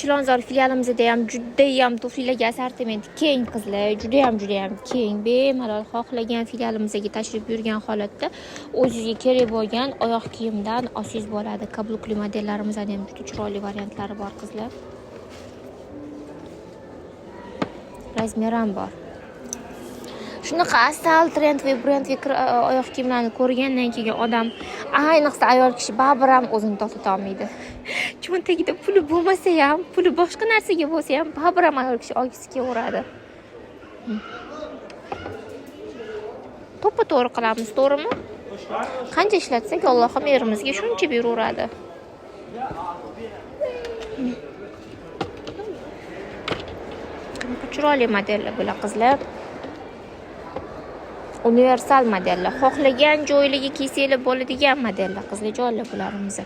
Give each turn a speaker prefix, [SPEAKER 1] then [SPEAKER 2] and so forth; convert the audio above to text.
[SPEAKER 1] Chilonzor filialimizda ham judayam tuflilarga assortiment keng qizlar, judayam keng. Bemalol xohlagan filialimizga tashrif buyurgan holatda o'zingizga kerak bo'lgan oyoq kiyimdan olsangiz bo'ladi. Kablukli modellarimizdan ham juda chiroyli variantlari bor qizlar. Razmer ham bor. Shunaqa asal trend va brendli oyoq kiyimlarni ko'rgandan keyin odam, ayniqsa ayol kishi baribir ham o'zini to'xtata olmaydi. Cho'ntagida puli bo'lmasa ham, puli boshqa narsaga bo'lsa ham, baribir ham ayol kishi olgisi kelaveradi. To'g'ri qilamiz, to'g'rimi? Qancha ishlatsak, Allohim erimizga shuncha beraveradi. Chiroyli modellar bular qizlar. Universal modellar, xohlagan joylarga kiysanglar bo'ladigan modellar qizlar, jonlar bularimiz.